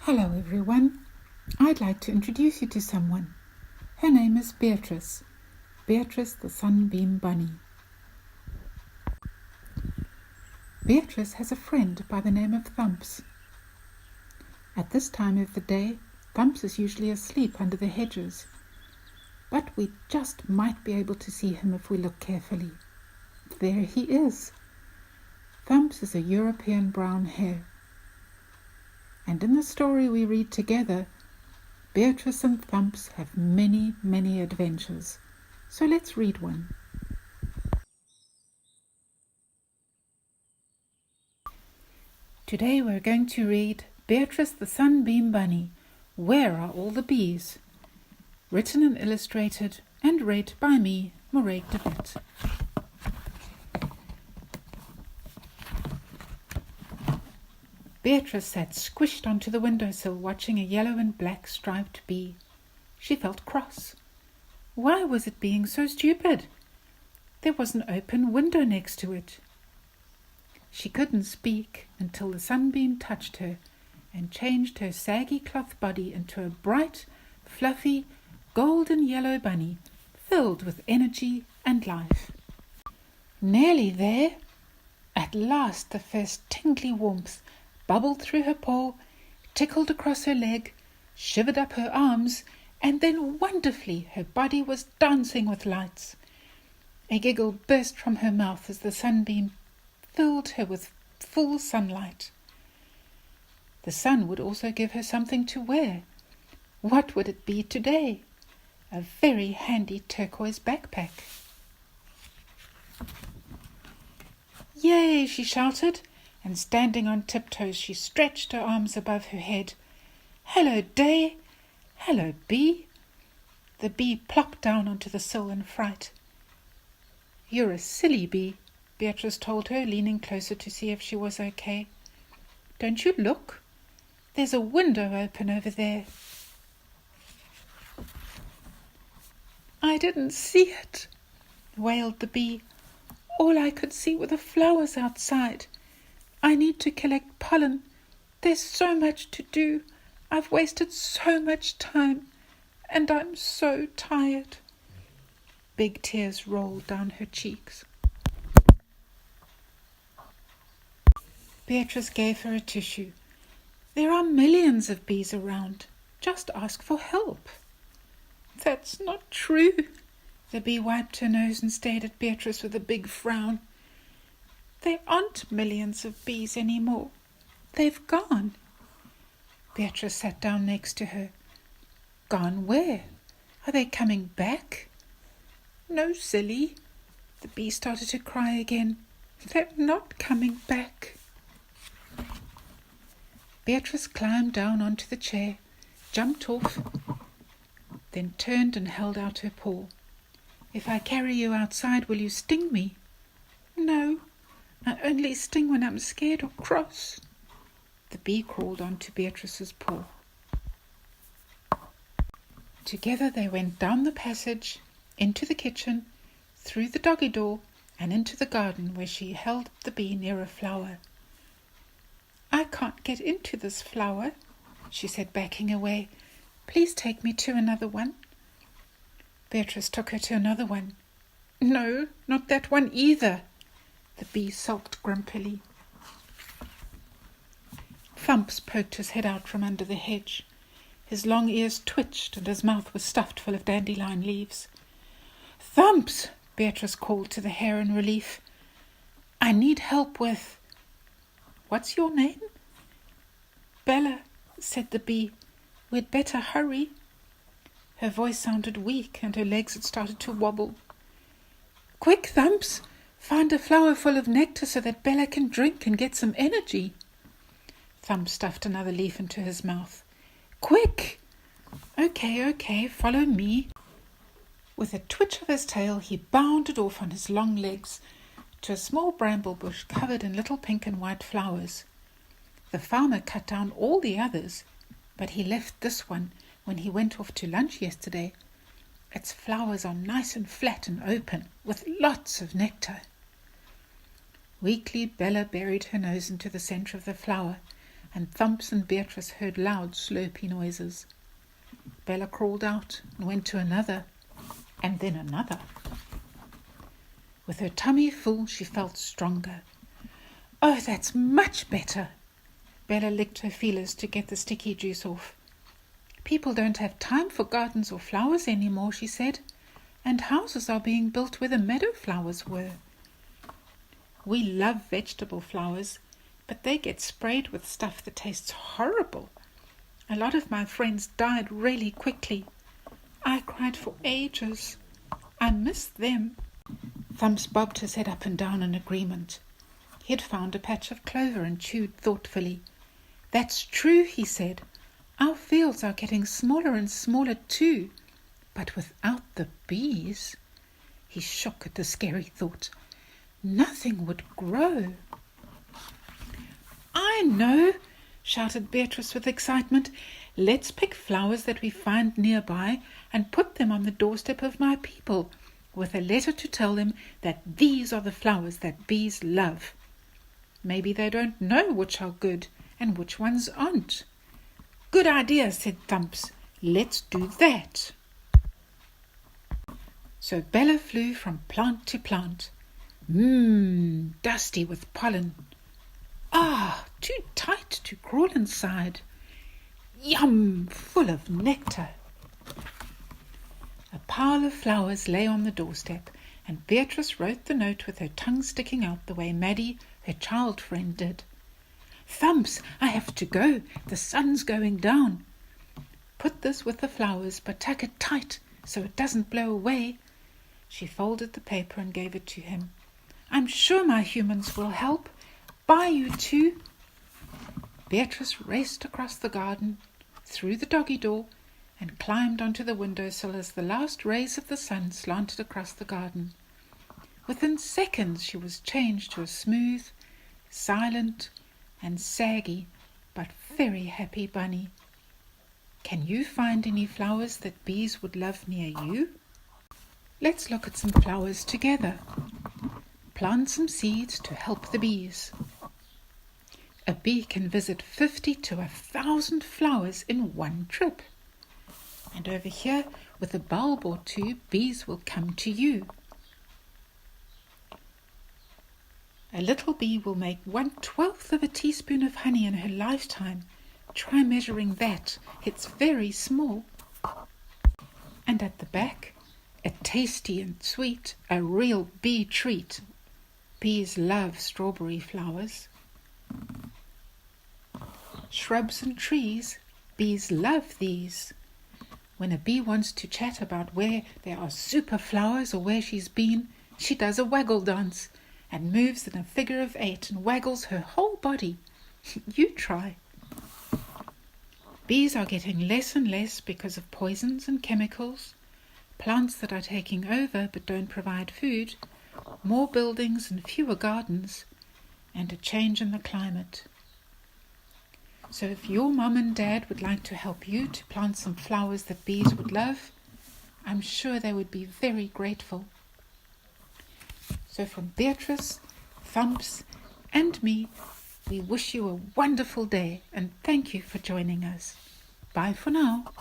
Hello everyone. I'd like to introduce you to someone. Her name is Beatrice. Beatrice the Sunbeam Bunny. Beatrice has a friend by the name of Thumps. At this time of the day, Thumps is usually asleep under the hedges, but we just might be able to see him if we look carefully. There he is. Thumps is a European brown hare. And in the story we read together, Beatrice and Thumps have many, many adventures. So let's read one. Today we're going to read Beatrice the Sunbeam Bunny, Where Are All the Bees? Written and illustrated and read by me, Moraig de Wet. Beatrice sat squished onto the windowsill watching a yellow and black striped bee. She felt cross. Why was it being so stupid? There was an open window next to it. She couldn't speak until the sunbeam touched her and changed her saggy cloth body into a bright, fluffy, golden yellow bunny filled with energy and life. Nearly there. At last the first tingly warmth bubbled through her paw, tickled across her leg, shivered up her arms, and then wonderfully her body was dancing with lights. A giggle burst from her mouth as the sunbeam filled her with full sunlight. The sun would also give her something to wear. What would it be today? A very handy turquoise backpack. Yay, she shouted, and standing on tiptoes she stretched her arms above her head. Hello, day. Hello, bee. The bee plopped down onto the sill in fright. You're a silly bee, Beatrice told her, leaning closer to see if she was okay. Don't you look? There's a window open over there. I didn't see it, wailed the bee. All I could see were the flowers outside. I need to collect pollen. There's so much to do. I've wasted so much time, and I'm so tired. Big tears rolled down her cheeks. Beatrice gave her a tissue. There are millions of bees around. Just ask for help. That's not true. The bee wiped her nose and stared at Beatrice with a big frown. There aren't millions of bees anymore. They've gone. Beatrice sat down next to her. Gone where? Are they coming back? No, silly. The bee started to cry again. They're not coming back. Beatrice climbed down onto the chair, jumped off, then turned and held out her paw. If I carry you outside, will you sting me? No. I only sting when I'm scared or cross. The bee crawled onto Beatrice's paw. Together they went down the passage, into the kitchen, through the doggy door, and into the garden where she held the bee near a flower. I can't get into this flower, she said, backing away. Please take me to another one. Beatrice took her to another one. No, not that one either. The bee sulked grumpily. Thumps poked his head out from under the hedge. His long ears twitched and his mouth was stuffed full of dandelion leaves. Thumps, Beatrice called to the hare in relief. I need help with... What's your name? Bella, said the bee. We'd better hurry. Her voice sounded weak and her legs had started to wobble. Quick, Thumps! Find a flower full of nectar so that Bella can drink and get some energy. Thumps stuffed another leaf into his mouth. Quick! Okay, follow me. With a twitch of his tail, he bounded off on his long legs to a small bramble bush covered in little pink and white flowers. The farmer cut down all the others, but he left this one when he went off to lunch yesterday. Its flowers are nice and flat and open, with lots of nectar. Weakly Bella buried her nose into the centre of the flower and Thumps and Beatrice heard loud slurpy noises. Bella crawled out and went to another, and then another. With her tummy full, she felt stronger. Oh, that's much better. Bella licked her feelers to get the sticky juice off. People don't have time for gardens or flowers anymore, she said, and houses are being built where the meadow flowers were. We love vegetable flowers, but they get sprayed with stuff that tastes horrible. A lot of my friends died really quickly. I cried for ages. I miss them. Thumps bobbed his head up and down in agreement. He had found a patch of clover and chewed thoughtfully. That's true, he said. Our fields are getting smaller and smaller too. But without the bees, he shook at the scary thought, nothing would grow. I know, shouted Beatrice with excitement. Let's pick flowers that we find nearby and put them on the doorstep of my people, with a letter to tell them that these are the flowers that bees love. Maybe they don't know which are good and which ones aren't. Good idea, said Thumps. Let's do that. So Bella flew from plant to plant. Dusty with pollen. Ah, too tight to crawl inside. Yum, full of nectar. A pile of flowers lay on the doorstep, and Beatrice wrote the note with her tongue sticking out the way Maddie, her child friend, did. Thumps, I have to go. The sun's going down. Put this with the flowers, but tuck it tight so it doesn't blow away. She folded the paper and gave it to him. I'm sure my humans will help. Bye, you two. Beatrice raced across the garden, through the doggy door, and climbed onto the windowsill as the last rays of the sun slanted across the garden. Within seconds she was changed to a smooth, silent, and saggy, but very happy bunny. Can you find any flowers that bees would love near you? Let's look at some flowers together. Plant some seeds to help the bees. A bee can visit 50 to 1,000 flowers in one trip. And over here, with a bulb or two, bees will come to you. A little bee will make 1/12 of a teaspoon of honey in her lifetime. Try measuring that. It's very small. And at the back, a tasty and sweet, a real bee treat. Bees love strawberry flowers. Shrubs and trees, bees love these. When a bee wants to chat about where there are super flowers or where she's been, she does a waggle dance and moves in a figure of 8 and waggles her whole body. You try. Bees are getting less and less because of poisons and chemicals, plants that are taking over but don't provide food, more buildings and fewer gardens, and a change in the climate. So if your mum and dad would like to help you to plant some flowers that bees would love, I'm sure they would be very grateful. So from Beatrice, Thumps, and me, we wish you a wonderful day and thank you for joining us. Bye for now.